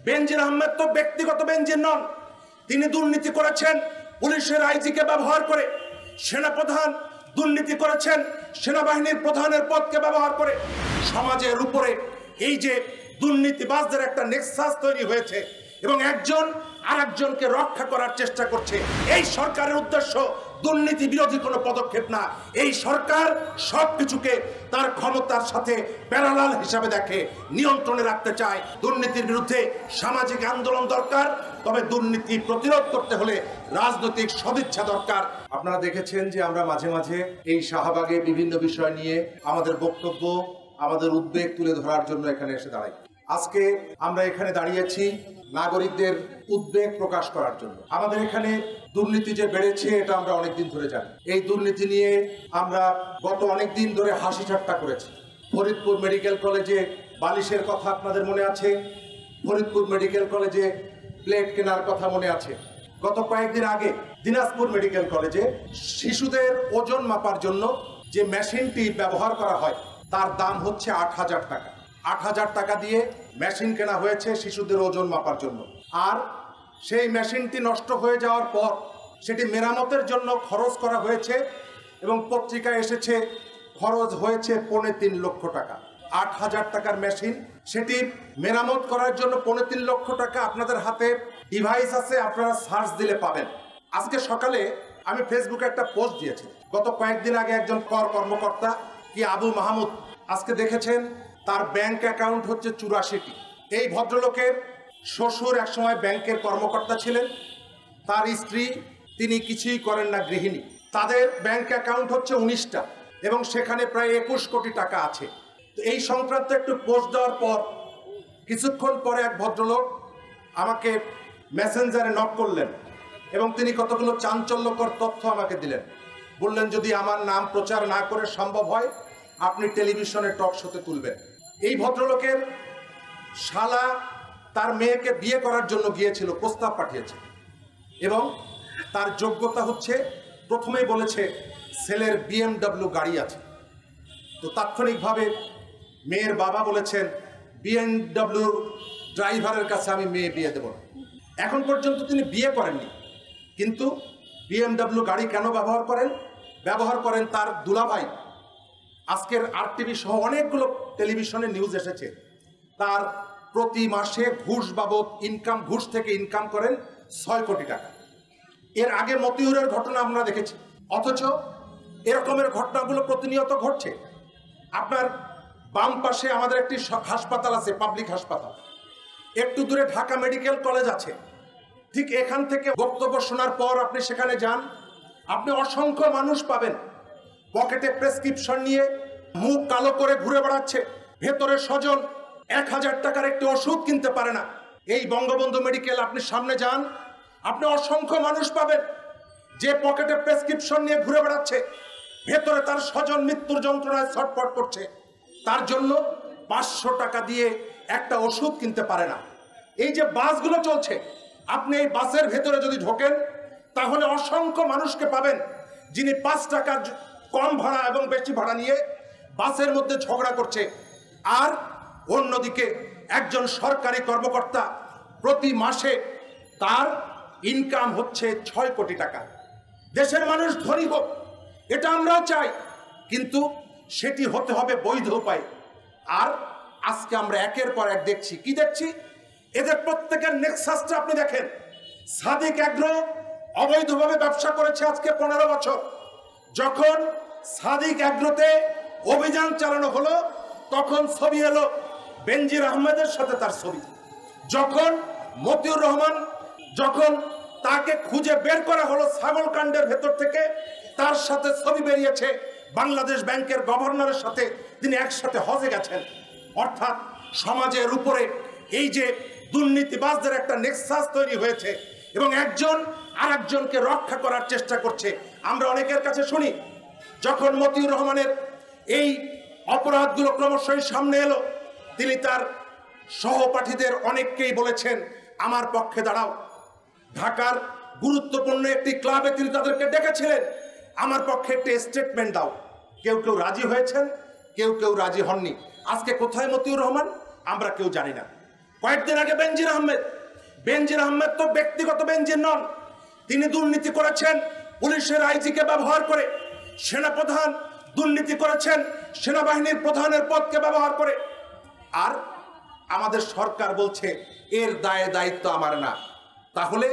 বেনজির আহমেদ তো ব্যক্তিগত বেনজির নন, তিনি দুর্নীতি করেছেন পুলিশের আইজিকে ব্যবহার করে, সেনাপ্রধান দুর্নীতি করেছেন সেনাবাহিনীর প্রধানের পদকে ব্যবহার করে। সমাজের উপরে এই যে দুর্নীতিবাজদের একটা নেক্সাস তৈরি হয়েছে এবং একজন আরেকজনকে রক্ষা করার চেষ্টা করছে, এই সরকারের উদ্দেশ্য দুর্নীতি বিরোধী কোনো পদক্ষেপ না। এই সরকার সবকিছুকে তার ক্ষমতার সাথে প্যারালাল হিসাবে দেখে, নিয়ন্ত্রণে রাখতে চায়। দুর্নীতির বিরুদ্ধে সামাজিক আন্দোলন দরকার, তবে দুর্নীতি প্রতিরোধ করতে হলে রাজনৈতিক সদিচ্ছা দরকার। আপনারা দেখেছেন যে আমরা মাঝে মাঝে এই শাহবাগে বিভিন্ন বিষয় নিয়ে আমাদের বক্তব্য, আমাদের উদ্বেগ তুলে ধরার জন্য এখানে এসে দাঁড়াই। আজকে আমরা এখানে দাঁড়িয়েছি নাগরিকদের উদ্বেগ প্রকাশ করার জন্য। আমাদের এখানে দুর্নীতি যে বেড়েছে এটা আমরা অনেকদিন ধরে জানি। এই দুর্নীতি নিয়ে আমরা গত অনেকদিন ধরে হাসি ঠাট্টা করেছি। ফরিদপুর মেডিকেল কলেজে বালিশের কথা আপনাদের মনে আছে, ফরিদপুর মেডিকেল কলেজে প্লেট কেনার কথা মনে আছে। গত কয়েকদিন আগে দিনাজপুর মেডিকেল কলেজে শিশুদের ওজন মাপার জন্য যে মেশিনটি ব্যবহার করা হয় তার দাম হচ্ছে ৮,০০০ টাকা। ৮,০০০ টাকা দিয়ে মেশিন কেনা হয়েছে শিশুদের ওজন মাপার জন্য। আর সেই মেশিনটি নষ্ট হয়ে যাওয়ার পর সেটি মেরামতের জন্য খরচ করা হয়েছে এবং পত্রিকায় এসেছে খরচ হয়েছে ৩.৫ লক্ষ টাকা। ৮,০০০ টাকার মেশিন, সেটি মেরামত করার জন্য ৩.৫ লক্ষ টাকা। আপনাদের হাতে ডিভাইস আছে, আপনারা সার্চ দিলে পাবেন। আজকে সকালে আমি ফেসবুকে একটা পোস্ট দিয়েছি। গত কয়েকদিন আগে একজন কর কর্মকর্তা কি আবু মাহমুদ, আজকে দেখেছেন তার ব্যাংক অ্যাকাউন্ট হচ্ছে ৮৪টি। এই ভদ্রলোকের শ্বশুর একসময় ব্যাংকের কর্মকর্তা ছিলেন, তার স্ত্রী তিনি কিছুই করেন না, গৃহিণী। তাদের ব্যাংক অ্যাকাউন্ট হচ্ছে ১৯টা এবং সেখানে প্রায় ২১ কোটি টাকা আছে। তো এই সংক্রান্ত একটু পোস্ট দেওয়ার পর কিছুক্ষণ পরে এক ভদ্রলোক আমাকে মেসেঞ্জারে নক করলেন এবং তিনি কতগুলো চাঞ্চল্যকর তথ্য আমাকে দিলেন। বললেন যদি আমার নাম প্রচার না করে সম্ভব হয় আপনি টেলিভিশনে টক শোতে তুলবেন। এই ভদ্রলোকের শালা তার মেয়েকে বিয়ে করার জন্য গিয়েছিল, প্রস্তাব পাঠিয়েছে এবং তার যোগ্যতা হচ্ছে, প্রথমেই বলেছে ছেলের BMW গাড়ি আছে। তো তাৎক্ষণিকভাবে মেয়ের বাবা বলেছেন BMW ড্রাইভারের কাছে আমি মেয়ে বিয়ে দেব না। এখন পর্যন্ত তিনি বিয়ে করেননি, কিন্তু BMW গাড়ি কেন ব্যবহার করেন? ব্যবহার করেন তার দুলাভাই। আজকের RTV সহ অনেকগুলো টেলিভিশনে নিউজ এসেছে, তার প্রতি মাসে ঘুষ বাবদ ইনকাম, ঘুষ থেকে ইনকাম করেন ৬ কোটি টাকা। এর আগে মতিউরের ঘটনা আমরা দেখেছি, অথচ এরকমের ঘটনাগুলো প্রতিনিয়ত ঘটছে। আপনার বাম পাশে আমাদের একটি হাসপাতাল আছে, পাবলিক হাসপাতাল, একটু দূরে ঢাকা মেডিকেল কলেজ আছে। ঠিক এখান থেকে বক্তব্য শোনার পর আপনি সেখানে যান, আপনি অসংখ্য মানুষ পাবেন পকেটে প্রেসক্রিপশন নিয়ে মুখ কালো করে ঘুরে বেড়াচ্ছে, ভেতরে স্বজন ১,০০০ টাকার একটি ওষুধ কিনতে পারে না। এই বঙ্গবন্ধু মেডিকেল আপনি সামনে যান, আপনি অসংখ্য মানুষ পাবেন যে পকেটে প্রেসক্রিপশন নিয়ে ঘুরে বেড়াচ্ছে, ভেতরে তার স্বজন মৃত্যুর যন্ত্রণায় ছটফট করছে, তার জন্য ৫০০ টাকা দিয়ে একটা ওষুধ কিনতে পারে না। এই যে বাসগুলো চলছে, আপনি এই বাসের ভেতরে যদি ঢোকেন তাহলে অসংখ্য মানুষকে পাবেন যিনি ৫ টাকার কম ভাড়া এবং বেশি ভাড়া নিয়ে বাসের মধ্যে ঝগড়া করছে। আর অন্যদিকে একজন সরকারি কর্মকর্তা প্রতি মাসে তার ইনকাম হচ্ছে ৬ কোটি টাকা। দেশের মানুষ ধনী হোক, এটা আমরাও চাই, কিন্তু সেটি হতে হবে বৈধ উপায়ে। আর আজকে আমরা একের পর এক দেখছি, কি দেখছি? এদের প্রত্যেকের নেক্সাসটা আপনি দেখেন। সাদিক এগ্রো অবৈধভাবে ব্যবসা করেছে আজকে ১৫ বছর। যখন সাদিক এগ্রোতে অভিযান চালানো হলো তখন ছবি এলো বেনজির আহমেদের সাথে তার ছবি। যখন মতিউর রহমান, যখন তাকে খুঁজে বের করা হলো ছাগলকাণ্ডের ভেতর থেকে, তার সাথে ছবি বেরিয়েছে বাংলাদেশ ব্যাংকের গভর্নরের সাথে, তিনি একসাথে হজে গেছেন। অর্থাৎ সমাজের উপরে এই যে দুর্নীতিবাজদের একটা নেক্সাস তৈরি হয়েছে এবং একজন আরেকজনকে রক্ষা করার চেষ্টা করছে। আমরা অনেকের কাছে শুনি, যখন মতিউর রহমানের এই অপরাধগুলো ক্রমশই সামনে এলো, তিনি তার সহপাঠীদের অনেককেই বলেছেন আমার পক্ষে দাঁড়াও। ঢাকার গুরুত্বপূর্ণ একটি ক্লাবে তিনি তাদেরকে ডেকেছিলেন, আমার পক্ষে একটি স্টেটমেন্ট দাও। কেউ কেউ রাজি হয়েছেন, কেউ কেউ রাজি হননি। আজকে কোথায় মতিউর রহমান আমরা কেউ জানি না। কয়েকদিন আগে বেনজির আহমেদ তো ব্যক্তিগত বেনজির নন, তিনি দুর্নীতি করেছেন পুলিশের আইজিকে ব্যবহার করে, সেনাপ্রধান দুর্নীতি করেছেন সেনাবাহিনীর প্রধানের পদকে ব্যবহার করে। আর আমাদের সরকার বলছে এর দায় দায়িত্ব আমার না। তাহলে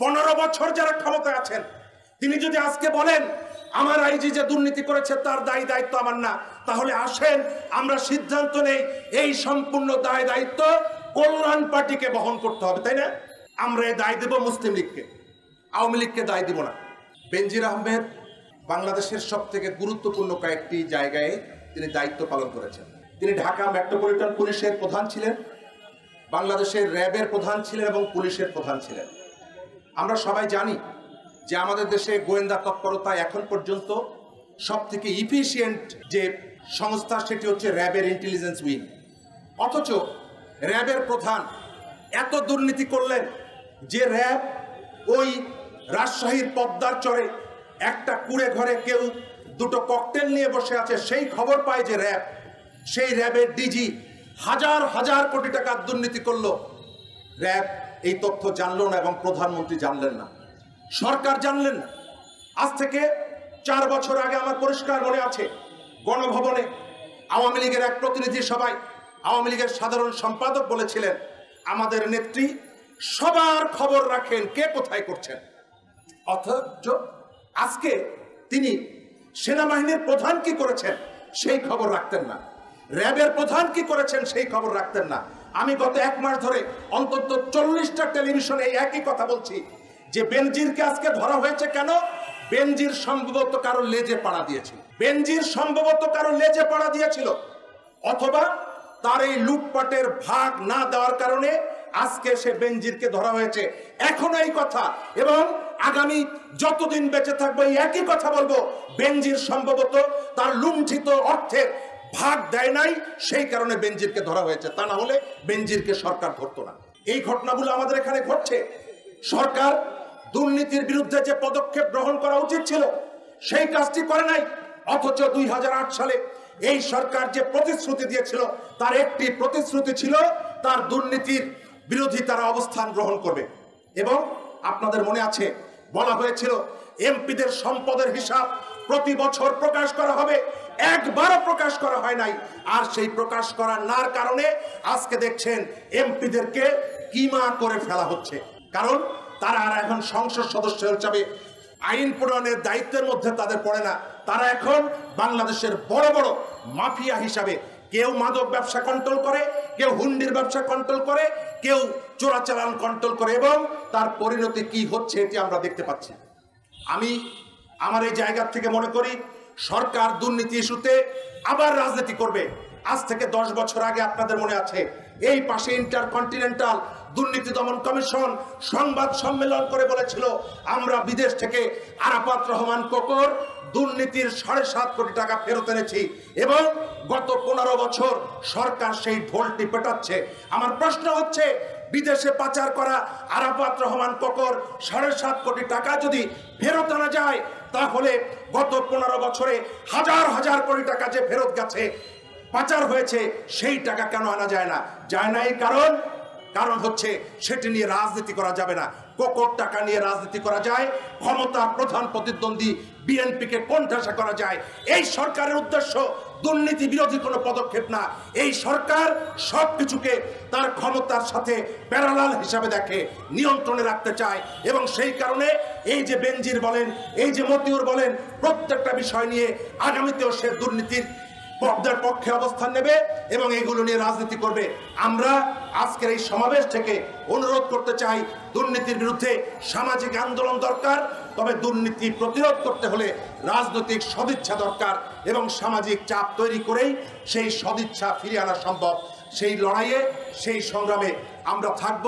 15 বছর যারা ক্ষমতায় আছেন, তিনি যদি আজকে বলেন আমার আইজি যে দুর্নীতি করেছে তার দায় দায়িত্ব আমার না, তাহলে আসেন আমরা সিদ্ধান্ত নেই এই সম্পূর্ণ দায় দায়িত্ব কল্যাণ পার্টিকে বহন করতে হবে, তাই না? আমরা এই দায় দেব মুসলিম লীগকে, আওয়ামী লীগকে দায় দিব না। বেনজির আহমেদ বাংলাদেশের সব থেকে গুরুত্বপূর্ণ কয়েকটি জায়গায় তিনি দায়িত্ব পালন করেছেন। তিনি ঢাকা মেট্রোপলিটন পুলিশের প্রধান ছিলেন, বাংলাদেশের র্যাবের প্রধান ছিলেন এবং পুলিশের প্রধান ছিলেন। আমরা সবাই জানি যে আমাদের দেশে গোয়েন্দা তৎপরতা এখন পর্যন্ত সব থেকে ইফিশিয়েন্ট যে সংস্থা সেটি হচ্ছে র্যাবের ইন্টেলিজেন্স উইং। অথচ র্যাবের প্রধান এত দুর্নীতি করলেন যে র্যাব ওই রাজশাহীর পদ্মার চরে একটা কুড়ে ঘরে কেউ দুটো ককটেল নিয়ে বসে আছে, সেই খবর পায় যে র্যাব, সেই র্যাবের ডিজি হাজার হাজার কোটি টাকার দুর্নীতি করলো। র্যাব এই তথ্য জানলো না এবং প্রধানমন্ত্রী জানলেন না, সরকার জানলেন না। আজ থেকে 4 বছর আগে আমার পরিষ্কার মনে আছে, গণভবনে আওয়ামী লীগের এক প্রতিনিধি সভায় আওয়ামী লীগের সাধারণ সম্পাদক বলেছিলেন আমাদের নেত্রী সবার খবর রাখেন কে কোথায় করছেন। অথচ আজকে তিনি সেনাবাহিনীর প্রধান কি করেছেন সেই খবর রাখতেন না, র্যাবের প্রধান কি করেছেন সেই খবর রাখতেন না। আমি গত 1 মাস ধরে অন্তত 40টা টেলিভিশনে একই কথা বলছি যে বেনজিরকে আজকে ধরা হয়েছে কেন? বেনজির সম্ভবত কারো লেজে পাড়া দিয়েছিল, অথবা তার এই লুটপাটের ভাগ না দেওয়ার কারণে আজকে সে বেনজিরকে ধরা হয়েছে। এখনো এই কথা এবং আগামী যতদিন বেঁচে থাকবো এই একই কথা বলবো, বেনজির সম্ভবত তার লুণ্ঠিত অর্থের ভাগ দেয় নাই, সেই কারণে বেনজিরকে ধরা হয়েছে। তা না হলে বেনজিরকে সরকার ধরতো না। এই ঘটনাগুলো আমাদের এখানে ঘটছে। সরকার দুর্নীতির বিরুদ্ধে যে পদক্ষেপ গ্রহণ করা উচিত ছিল সেই কাজটি করে নাই। অথচ 2008 সালে এই সরকার যে প্রতিশ্রুতি দিয়েছিল তার একটি প্রতিশ্রুতি ছিল তার দুর্নীতির বিরোধী তারা অবস্থান গ্রহণ করবে। এবং আপনাদের মনে আছে বলা হয়েছিল এমপিদের সম্পদের হিসাব প্রতি বছর প্রকাশ করা হবে, একবারও প্রকাশ করা হয় নাই। আর সেই প্রকাশ করা নার কারণে আজকে দেখছেন এমপিদেরকে কিমা করে ফেলা হচ্ছে, কারণ তারা আর এখন সংসদ সদস্য হিসাবে আইন প্রণয়নের দায়িত্বের মধ্যে তাদের পড়ে না। তারা এখন বাংলাদেশের বড় বড় মাফিয়া হিসাবে, কেউ মাদক ব্যবসা কন্ট্রোল করে, কেউ হুন্ডির ব্যবসা কন্ট্রোল করে, কেউ চোরাচালান কন্ট্রোল করে, এবং তার পরিণতি কি হচ্ছে এটি আমরা দেখতে পাচ্ছি। আমি আমার এই জায়গা থেকে মনে করি সরকার দুর্নীতি ইস্যুতে আবার রাজনীতি করবে। আজ থেকে 10 বছর আগে আপনাদের মনে আছে এই পাশে ইন্টারকন্টিনেন্টাল দুর্নীতি দমন কমিশন সংবাদ সম্মেলন করে বলেছিল আমরা বিদেশ থেকে আরাফাত রহমান কোকর দুর্নীতির 7.5 কোটি টাকা ফেরত এনেছি, এবং গত 15 বছর সরকার সেই ঢোলটি পেটাচ্ছে। আমার প্রশ্ন হচ্ছে বিদেশে পাচার করা আরাফাত রহমান কোকর 7.5 কোটি টাকা যদি ফেরত আনা যায়, তাহলে গত 15 বছরে হাজার হাজার কোটি টাকা যে ফেরত গেছে, পাচার হয়েছে, সেই টাকা কেন আনা যায় না? যায় না এই কারণ হচ্ছে সেটি নিয়ে রাজনীতি করা যাবে না। কোকর টাকা নিয়ে রাজনীতি করা যায়, ক্ষমতা প্রধান প্রতিদ্বন্দ্বী বিএনপিকে কোণঠাসা করা যায়। এই সরকারের উদ্দেশ্য দুর্নীতি বিরোধী কোনো পদক্ষেপ না। এই সরকার সবকিছুকে তার ক্ষমতার সাথে প্যারালাল হিসাবে দেখে, নিয়ন্ত্রণে রাখতে চায়, এবং সেই কারণে এই যে বেনজির বলেন, এই যে মতিউর বলেন, প্রত্যেকটা বিষয় নিয়ে আগামীতেও সে দুর্নীতির পক্ষে অবস্থান নেবে এবং এগুলো নিয়ে রাজনীতি করবে। আমরা আজকের এই সমাবেশ থেকে অনুরোধ করতে চাই, দুর্নীতির বিরুদ্ধে সামাজিক আন্দোলন দরকার, তবে দুর্নীতি প্রতিরোধ করতে হলে রাজনৈতিক সদিচ্ছা দরকার, এবং সামাজিক চাপ তৈরি করেই সেই সদিচ্ছা ফিরিয়ে আনা সম্ভব। সেই লড়াইয়ে, সেই সংগ্রামে আমরা থাকব,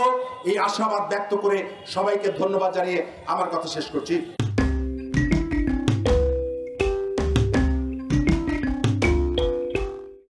এই আশাবাদ ব্যক্ত করে সবাইকে ধন্যবাদ জানিয়ে আমার কথা শেষ করছি।